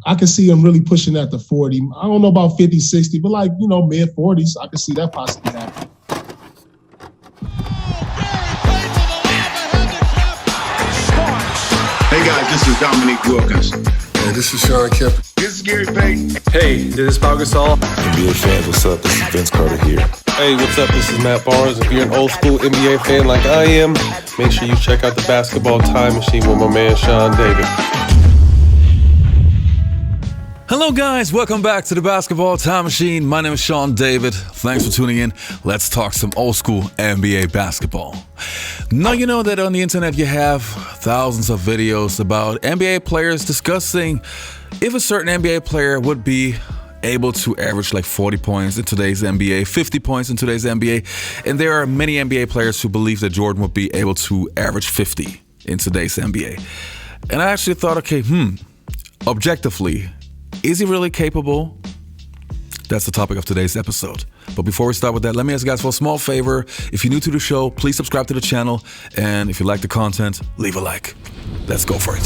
I can see him really pushing at the 40. I don't know about 50, 60, but like, mid 40s. I can see that possibly happening. Hey guys, this is Dominique Wilkins. Hey, this is Sean Kemp. This is Gary Payton. Hey, this is Pau Gasol. NBA fans, what's up? This is Vince Carter here. Hey, what's up? This is Matt Barnes. If you're an old school NBA fan like I am, make sure you check out the Basketball Time Machine with my man Sean David. Hello guys, welcome back to the Basketball Time Machine. My name is Sean David. Thanks for tuning in. Let's talk some old school NBA basketball. Now you know that on the internet you have thousands of videos about NBA players discussing if a certain NBA player would be able to average like 40 points in today's NBA, 50 points in today's NBA. And there are many NBA players who believe that Jordan would be able to average 50 in today's NBA. And I actually thought, okay, objectively, is he really capable? That's the topic of today's episode. But before we start with that, let me ask you guys for a small favor. If you're new to the show, please subscribe to the channel. And if you like the content, leave a like. Let's go for it.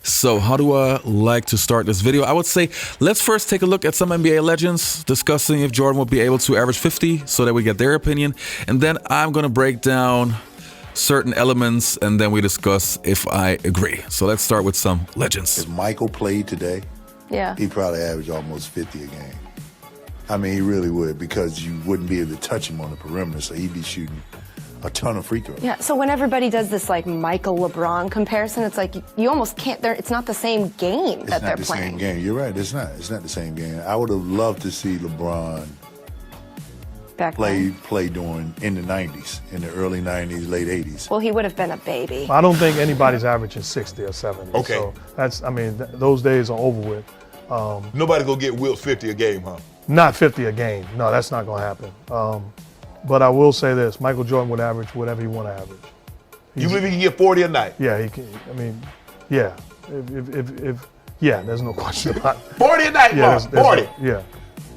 So how do I like to start this video? I would say let's first take a look at some NBA legends discussing if Jordan would be able to average 50 so that we get their opinion. And then I'm going to break down certain elements and then we discuss if I agree. So let's start with some legends. If Michael played today, he'd probably average almost 50 a game. I mean, he really would, because you wouldn't be able to touch him on the perimeter, so he'd be shooting a ton of free throws. Yeah, so when everybody does this like Michael LeBron comparison, it's like you almost can't, it's not the same game that they're playing. It's not the same game. You're right, it's not the same game. I would have loved to see LeBron play during in the 90s, in the early 90s, late 80s. Well, he would have been a baby. I don't think anybody's averaging 60 or 70. Okay. So that's, those days are over with. Nobody's gonna get Wilt 50 a game, huh? Not 50 a game. No, that's not gonna happen. But I will say this: Michael Jordan would average whatever he want to average. You believe he can get 40 a night? Yeah, he can. Yeah. If there's no question about it. 40 a night, Yeah, 40. Yeah.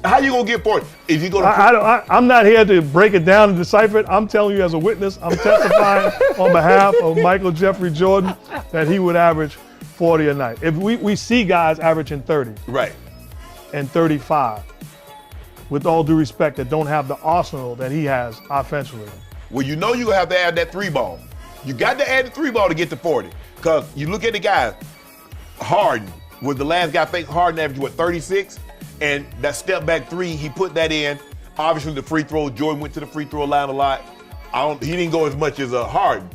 How you gonna get 40? If you go to I'm not here to break it down and decipher it. I'm telling you as a witness, I'm testifying on behalf of Michael Jeffrey Jordan that he would average 40 a night. If we see guys averaging 30 right and 35, with all due respect, that don't have the arsenal that he has offensively. Well, you know you're gonna have to add that three ball. You got to add the three ball to get to 40. Because you look at the guys, Harden was the last guy. Harden averaged 36, and that step back three, he put that in. Obviously the free throw, Jordan went to the free throw line a lot. He didn't go as much as Harden,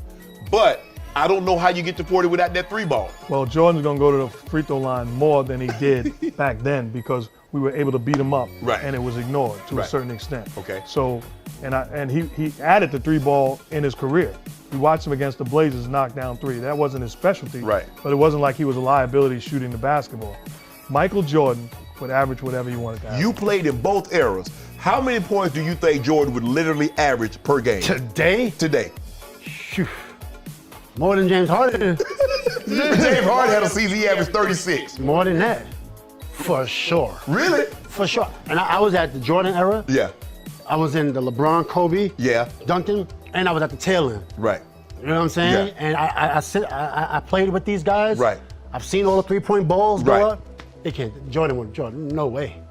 but I don't know how you get to 40 without that three ball. Well, Jordan's gonna go to the free throw line more than he did back then, because we were able to beat him up, and it was ignored to a certain extent. Okay. So, and he added the three ball in his career. We watched him against the Blazers knock down three. That wasn't his specialty, but it wasn't like he was a liability shooting the basketball. Michael Jordan would average whatever he wanted to average. You played in both eras. How many points do you think Jordan would literally average per game? Today? Phew. More than James Harden. James Harden had a season he averaged 36. More than that. For sure. Really? For sure. And I was at the Jordan era. Yeah. I was in the LeBron, Kobe, Duncan, and I was at the tail end. Right. You know what I'm saying? Yeah. And I played with these guys. Right. I've seen all the three-point balls go up. They can't. Jordan, no way.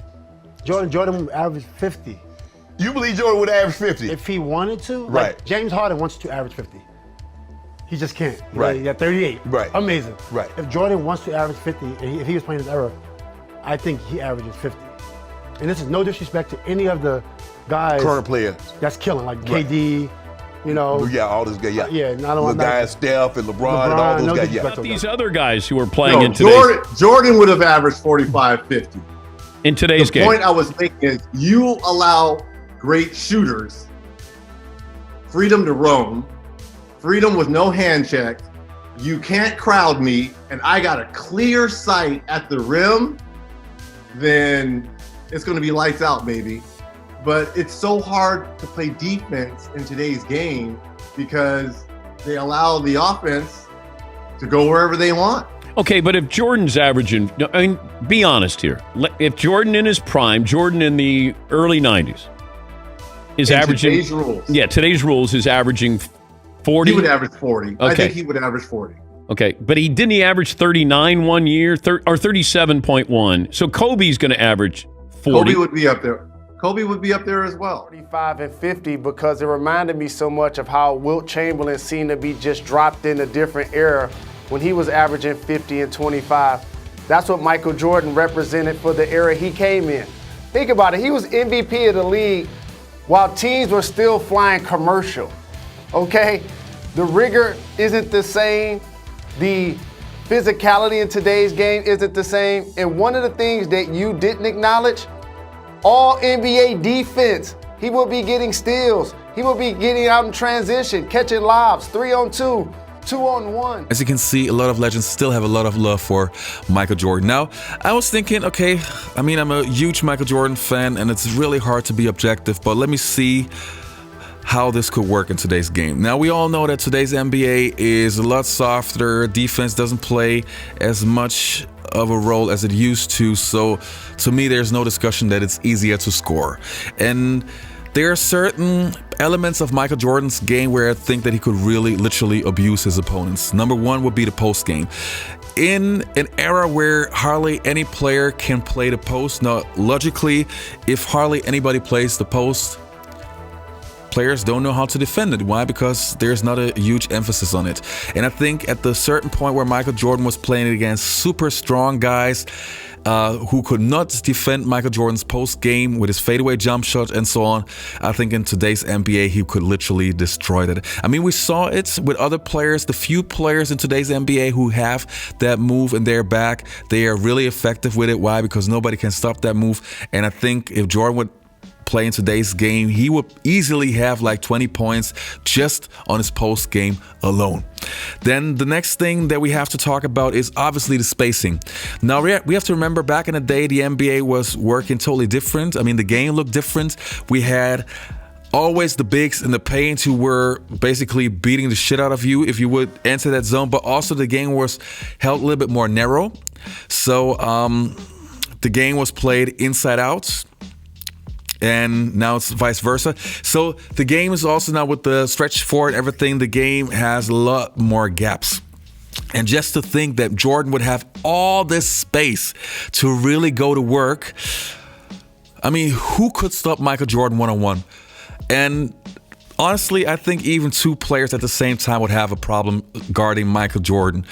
Jordan would average 50. You believe Jordan would average 50? If he wanted to. Right. Like James Harden wants to average 50. He just can't. Right. He got 38. Right. Amazing. Right. If Jordan wants to average 50, and if he was playing his era, I think he averages 50. And this is no disrespect to any of the guys. Current players. That's killing, like KD, you know. Yeah, all those guys, the guys, Steph and LeBron and all those guys, But these other guys who are playing in today's... Jordan would have averaged 45, 50. In today's game. The point I was making is you allow great shooters freedom to roam, freedom with no hand check. You can't crowd me, and I got a clear sight at the rim, then it's going to be lights out, baby. But it's so hard to play defense in today's game because they allow the offense to go wherever they want. Okay, but if Jordan's averaging, I mean, be honest here. If Jordan in his prime, Jordan in the early 90s, is averaging. Today's rules. Yeah, today's rules is averaging 40. He would average 40. Okay. I think he would average 40. Okay, but he average 39 one year, or 37.1. So Kobe's going to average 40. Kobe would be up there. Kobe would be up there as well. 45 and 50 because it reminded me so much of how Wilt Chamberlain seemed to be just dropped in a different era when he was averaging 50 and 25. That's what Michael Jordan represented for the era he came in. Think about it. He was MVP of the league while teams were still flying commercial. Okay? The rigor isn't the same. The physicality in today's game isn't the same. And one of the things that you didn't acknowledge, all NBA defense. He will be getting steals. He will be getting out in transition, catching lobs, 3-on-2, 2-on-1. As you can see, a lot of legends still have a lot of love for Michael Jordan. Now, I was thinking, okay, I mean, I'm a huge Michael Jordan fan, and it's really hard to be objective, but let me see how this could work in today's game. Now, we all know that today's NBA is a lot softer. Defense doesn't play as much of a role as it used to. So, to me, there's no discussion that it's easier to score. And there are certain elements of Michael Jordan's game where I think that he could really literally abuse his opponents. Number one would be the post game. In an era where hardly any player can play the post, now logically, if hardly anybody plays the post, players don't know how to defend it. Why? Because there's not a huge emphasis on it. And I think at the certain point where Michael Jordan was playing against super strong guys who could not defend Michael Jordan's post game with his fadeaway jump shot and so on, I think in today's NBA he could literally destroy that. I mean, we saw it with other players. The few players in today's NBA who have that move in their back, they are really effective with it. Why? Because nobody can stop that move. And I think if Jordan would play in today's game, he would easily have like 20 points just on his post game alone. Then the next thing that we have to talk about is obviously the spacing. Now we have to remember back in the day, the NBA was working totally different. I mean, the game looked different. We had always the bigs in the paint who were basically beating the shit out of you if you would enter that zone, but also the game was held a little bit more narrow. So the game was played inside out. And now it's vice versa. So the game is also now with the stretch four and everything, the game has a lot more gaps. And just to think that Jordan would have all this space to really go to work. I mean, who could stop Michael Jordan one-on-one? And honestly, I think even two players at the same time would have a problem guarding Michael Jordan.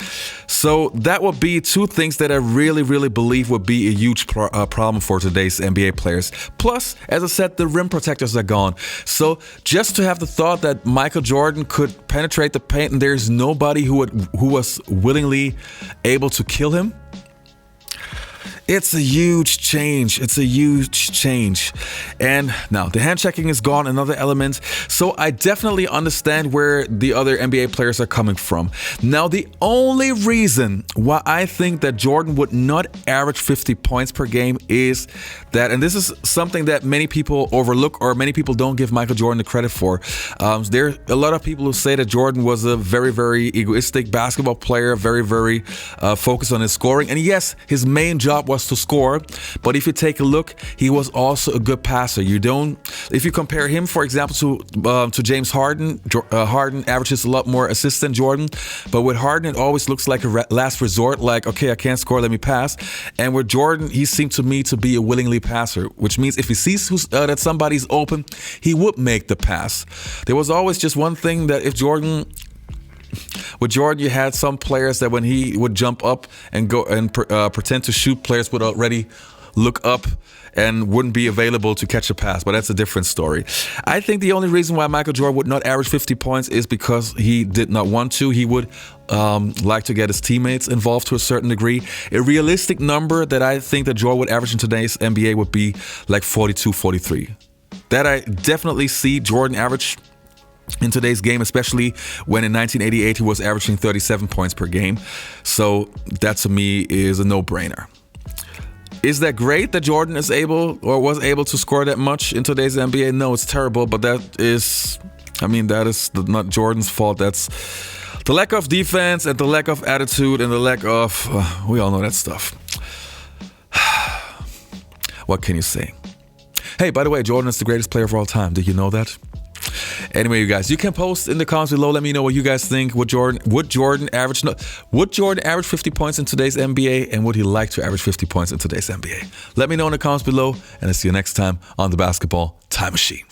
So that would be two things that I really, really believe would be a huge problem for today's NBA players. Plus, as I said, the rim protectors are gone. So just to have the thought that Michael Jordan could penetrate the paint and there's nobody who was willingly able to kill him, it's a huge change. It's a huge change. And now the hand checking is gone, another element. So I definitely understand where the other NBA players are coming from. Now, the only reason why I think that Jordan would not average 50 points per game is that, and this is something that many people overlook or many people don't give Michael Jordan the credit for. There are a lot of people who say that Jordan was a very, very egoistic basketball player, very, very focused on his scoring. And yes, his main job was to score, but if you take a look, he was also a good passer. If you compare him, for example, to James Harden, Harden averages a lot more assists than Jordan, but with Harden, it always looks like a last resort, like, okay, I can't score, let me pass. And with Jordan, he seemed to me to be a willingly passer, which means if he sees that somebody's open, he would make the pass. There was always just one thing that with Jordan, you had some players that when he would jump up and go and pretend to shoot, players would already look up and wouldn't be available to catch a pass, but that's a different story. I think the only reason why Michael Jordan would not average 50 points is because he did not want to. He would like to get his teammates involved to a certain degree. A realistic number that I think that Jordan would average in today's NBA would be like 42, 43. That I definitely see Jordan average in today's game, especially when in 1988 he was averaging 37 points per game. So that to me is a no-brainer. Is that great that Jordan is able or was able to score that much in today's NBA? No, it's terrible, but that is not Jordan's fault. That's The lack of defense and the lack of attitude and the lack of, we all know that stuff. What can you say? Hey, by the way, Jordan is the greatest player of all time. Did you know that? Anyway, you guys, you can post in the comments below. Let me know what you guys think. Would Jordan average 50 points in today's NBA, and would he like to average 50 points in today's NBA? Let me know in the comments below, and I'll see you next time on the Basketball Time Machine.